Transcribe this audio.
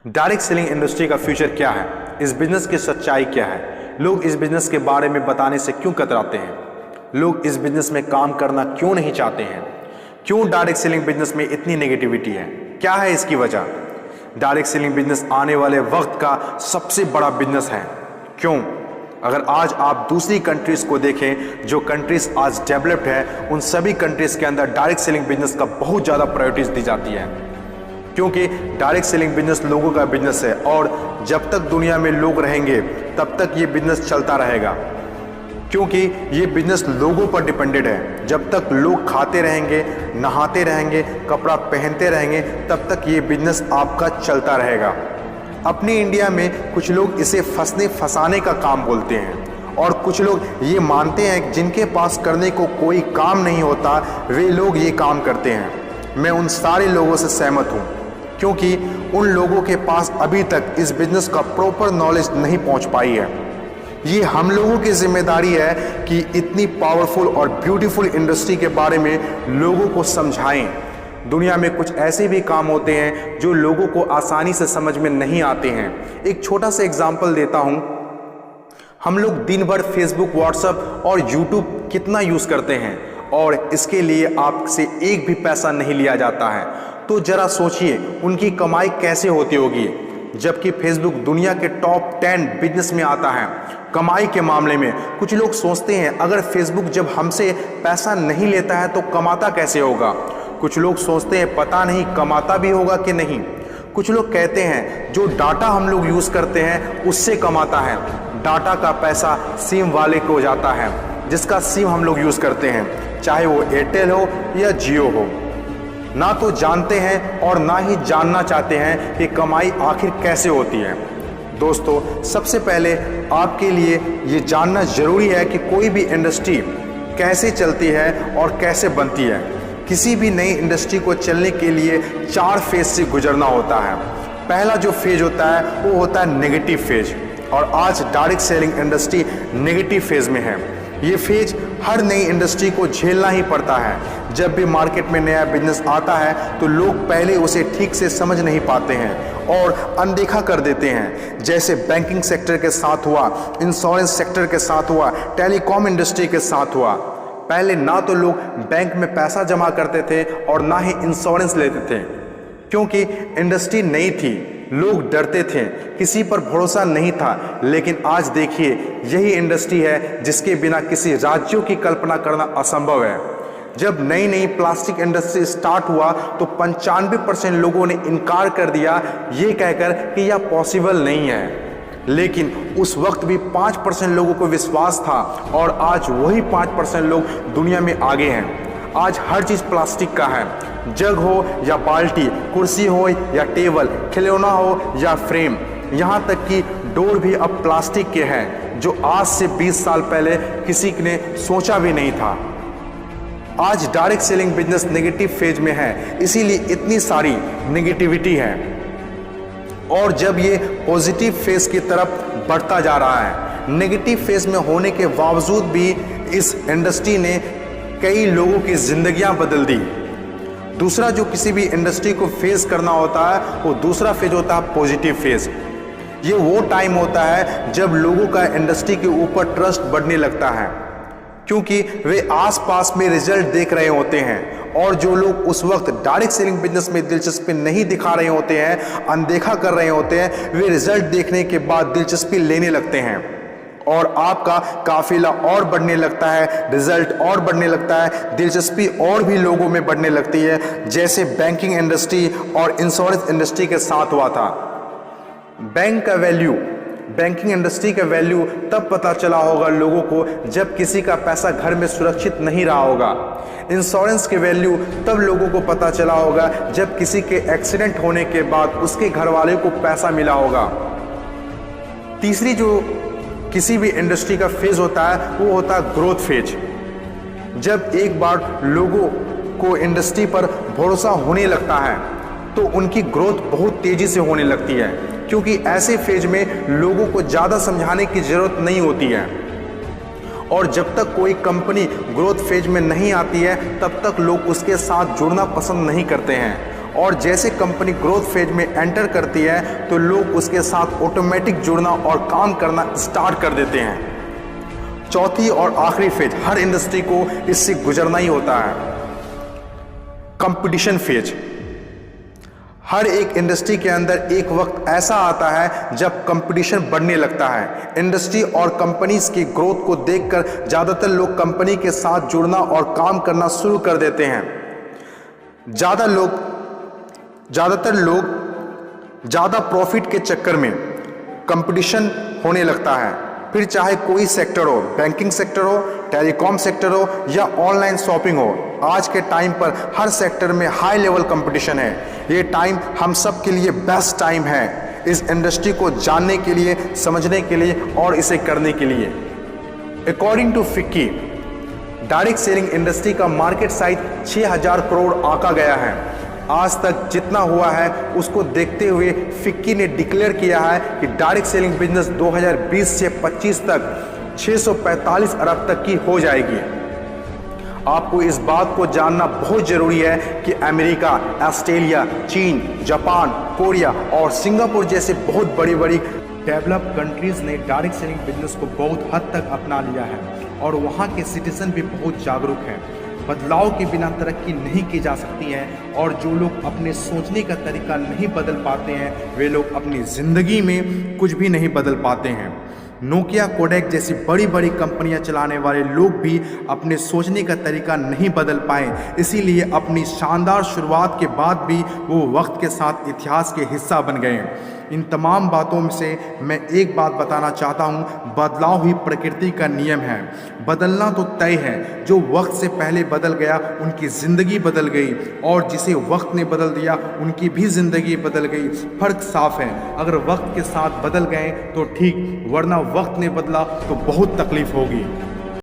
Direct selling industry का future क्या है, इस बिजनेस की सच्चाई क्या है, लोग इस बिजनेस के बारे में बताने से क्यों कतराते हैं, लोग इस बिजनेस में काम करना क्यों नहीं चाहते हैं, क्यों डायरेक्ट सेलिंग बिजनेस में इतनी नेगेटिविटी है, क्या है इसकी वजह। डायरेक्ट सेलिंग बिजनेस आने वाले वक्त का सबसे बड़ा बिजनेस है। क्यों? अगर आज आप दूसरी कंट्रीज को देखें, जो कंट्रीज आज डेवलप्ड है, उन सभी कंट्रीज के अंदर डायरेक्ट सेलिंग बिजनेस का बहुत ज़्यादा प्रायोरिटीज दी जाती है, क्योंकि डायरेक्ट सेलिंग बिजनेस लोगों का बिजनेस है और जब तक दुनिया में लोग रहेंगे तब तक ये बिजनेस चलता रहेगा, क्योंकि ये बिजनेस लोगों पर डिपेंडेड है। जब तक लोग खाते रहेंगे, नहाते रहेंगे, कपड़ा पहनते रहेंगे, तब तक ये बिजनेस आपका चलता रहेगा। अपने इंडिया में कुछ लोग इसे फंसाने का काम बोलते हैं और कुछ लोग ये मानते हैं कि जिनके पास करने को कोई काम नहीं होता वे लोग ये काम करते हैं। मैं उन सारे लोगों से सहमत हूँ, क्योंकि उन लोगों के पास अभी तक इस बिजनेस का प्रॉपर नॉलेज नहीं पहुँच पाई है। ये हम लोगों की जिम्मेदारी है कि इतनी पावरफुल और ब्यूटीफुल इंडस्ट्री के बारे में लोगों को समझाएं। दुनिया में कुछ ऐसे भी काम होते हैं जो लोगों को आसानी से समझ में नहीं आते हैं। एक छोटा सा एग्जांपल देता हूं। हम लोग दिन भर फेसबुक, व्हाट्सएप और यूट्यूब कितना यूज़ करते हैं और इसके लिए आपसे एक भी पैसा नहीं लिया जाता है। तो जरा सोचिए उनकी कमाई कैसे होती होगी, जबकि फेसबुक दुनिया के टॉप 10 बिजनेस में आता है कमाई के मामले में। कुछ लोग सोचते हैं अगर फेसबुक जब हमसे पैसा नहीं लेता है तो कमाता कैसे होगा। कुछ लोग सोचते हैं पता नहीं कमाता भी होगा कि नहीं। कुछ लोग कहते हैं जो डाटा हम लोग यूज़ करते हैं उससे कमाता है। डाटा का पैसा सिम वाले को जाता है, जिसका सिम हम लोग यूज़ करते हैं, चाहे वो एयरटेल हो या जियो हो। ना तो जानते हैं और ना ही जानना चाहते हैं कि कमाई आखिर कैसे होती है। दोस्तों, सबसे पहले आपके लिए ये जानना जरूरी है कि कोई भी इंडस्ट्री कैसे चलती है और कैसे बनती है। किसी भी नई इंडस्ट्री को चलने के लिए 4 फेज से गुजरना होता है। पहला जो फेज होता है वो होता है नेगेटिव फेज, और आज direct selling industry negative phase में है। ये फेज हर नई इंडस्ट्री को झेलना ही पड़ता है। जब भी मार्केट में नया बिजनेस आता है तो लोग पहले उसे ठीक से समझ नहीं पाते हैं और अनदेखा कर देते हैं, जैसे बैंकिंग सेक्टर के साथ हुआ, इंश्योरेंस सेक्टर के साथ हुआ, टेलीकॉम इंडस्ट्री के साथ हुआ। पहले ना तो लोग बैंक में पैसा जमा करते थे और ना ही इंश्योरेंस लेते थे, क्योंकि इंडस्ट्री नई थी, लोग डरते थे, किसी पर भरोसा नहीं था। लेकिन आज देखिए, यही इंडस्ट्री है जिसके बिना किसी राज्यों की कल्पना करना असंभव है। जब नई नई प्लास्टिक इंडस्ट्री स्टार्ट हुआ तो 95% लोगों ने इनकार कर दिया, ये कहकर कि यह पॉसिबल नहीं है। लेकिन उस वक्त भी 5% लोगों को विश्वास था और आज वही 5% लोग दुनिया में आगे हैं। आज हर चीज़ प्लास्टिक का है, जग हो या बाल्टी, कुर्सी हो या टेबल, खिलौना हो या फ्रेम, यहाँ तक कि डोर भी अब प्लास्टिक के हैं, जो आज से 20 साल पहले किसी ने सोचा भी नहीं था। आज direct selling business negative phase में है, इसीलिए इतनी सारी नेगेटिविटी है। और जब ये पॉजिटिव फेज की तरफ बढ़ता जा रहा है, नेगेटिव फेज में होने के बावजूद भी इस इंडस्ट्री ने कई लोगों की जिंदगियां बदल दी। दूसरा जो किसी भी इंडस्ट्री को फेस करना होता है वो दूसरा फेज होता है पॉजिटिव फेज। ये वो टाइम होता है जब लोगों का इंडस्ट्री के ऊपर ट्रस्ट बढ़ने लगता है, क्योंकि वे आसपास में रिजल्ट देख रहे होते हैं। और जो लोग उस वक्त डायरेक्ट सेलिंग बिजनेस में दिलचस्पी नहीं दिखा रहे होते हैं, अनदेखा कर रहे होते हैं, वे रिजल्ट देखने के बाद दिलचस्पी लेने लगते हैं और आपका काफिला और बढ़ने लगता है, रिजल्ट और बढ़ने लगता है, दिलचस्पी और भी लोगों में बढ़ने लगती है, जैसे बैंकिंग इंडस्ट्री और इंश्योरेंस इंडस्ट्री के साथ हुआ था। बैंकिंग इंडस्ट्री का वैल्यू तब पता चला होगा लोगों को जब किसी का पैसा घर में सुरक्षित नहीं रहा होगा। इंश्योरेंस के वैल्यू तब लोगों को पता चला होगा जब किसी के एक्सीडेंट होने के बाद उसके घर वाले को पैसा मिला होगा। तीसरी जो किसी भी इंडस्ट्री का फेज होता है वो होता है ग्रोथ फेज। जब एक बार लोगों को इंडस्ट्री पर भरोसा होने लगता है तो उनकी ग्रोथ बहुत तेजी से होने लगती है, क्योंकि ऐसे फेज में लोगों को ज़्यादा समझाने की ज़रूरत नहीं होती है। और जब तक कोई कंपनी ग्रोथ फेज में नहीं आती है तब तक लोग उसके साथ जुड़ना पसंद नहीं करते हैं और जैसे कंपनी ग्रोथ फेज में एंटर करती है तो लोग उसके साथ ऑटोमेटिक जुड़ना और काम करना स्टार्ट कर देते हैं। चौथी और आखिरी फेज, हर इंडस्ट्री को इससे गुजरना ही होता है, कंपटीशन फेज। हर एक इंडस्ट्री के अंदर एक वक्त ऐसा आता है जब कंपटीशन बढ़ने लगता है। इंडस्ट्री और कंपनीज की ग्रोथ को देखकर ज़्यादातर लोग कंपनी के साथ जुड़ना और काम करना शुरू कर देते हैं। ज़्यादातर लोग ज़्यादा प्रॉफिट के चक्कर में कंपटीशन होने लगता है, फिर चाहे कोई सेक्टर हो, बैंकिंग सेक्टर हो, टेलीकॉम सेक्टर हो या ऑनलाइन शॉपिंग हो। आज के टाइम पर हर सेक्टर में हाई लेवल कंपटीशन है। ये टाइम हम सब के लिए बेस्ट टाइम है इस इंडस्ट्री को जानने के लिए, समझने के लिए और इसे करने के लिए। According to FICCI, direct selling industry का मार्केट साइज 6000 करोड़ आंका गया है। आज तक जितना हुआ है उसको देखते हुए फिक्की ने डिक्लेयर किया है कि डायरेक्ट सेलिंग बिजनेस 2020 से 25 तक 645 अरब तक की हो जाएगी। आपको इस बात को जानना बहुत जरूरी है कि अमेरिका, ऑस्ट्रेलिया, चीन, जापान, कोरिया और सिंगापुर जैसे बहुत बड़ी बड़ी डेवलप कंट्रीज ने डायरेक्ट सेलिंग बिजनेस को बहुत हद तक अपना लिया है और वहाँ के सिटीजन भी बहुत जागरूक हैं। बदलाव के बिना तरक्की नहीं की जा सकती है और जो लोग अपने सोचने का तरीका नहीं बदल पाते हैं वे लोग अपनी ज़िंदगी में कुछ भी नहीं बदल पाते हैं। नोकिया, कोडेक जैसी बड़ी बड़ी कंपनियां चलाने वाले लोग भी अपने सोचने का तरीका नहीं बदल पाए, इसीलिए अपनी शानदार शुरुआत के बाद भी वो वक्त के साथ इतिहास के हिस्सा बन गए। इन तमाम बातों से मैं एक बात बताना चाहता हूँ, बदलाव ही प्रकृति का नियम है। बदलना तो तय है, जो वक्त से पहले बदल गया उनकी ज़िंदगी बदल गई और जिसे वक्त ने बदल दिया उनकी भी ज़िंदगी बदल गई। फ़र्क साफ है, अगर वक्त के साथ बदल गए तो ठीक, वरना वक्त ने बदला तो बहुत तकलीफ होगी।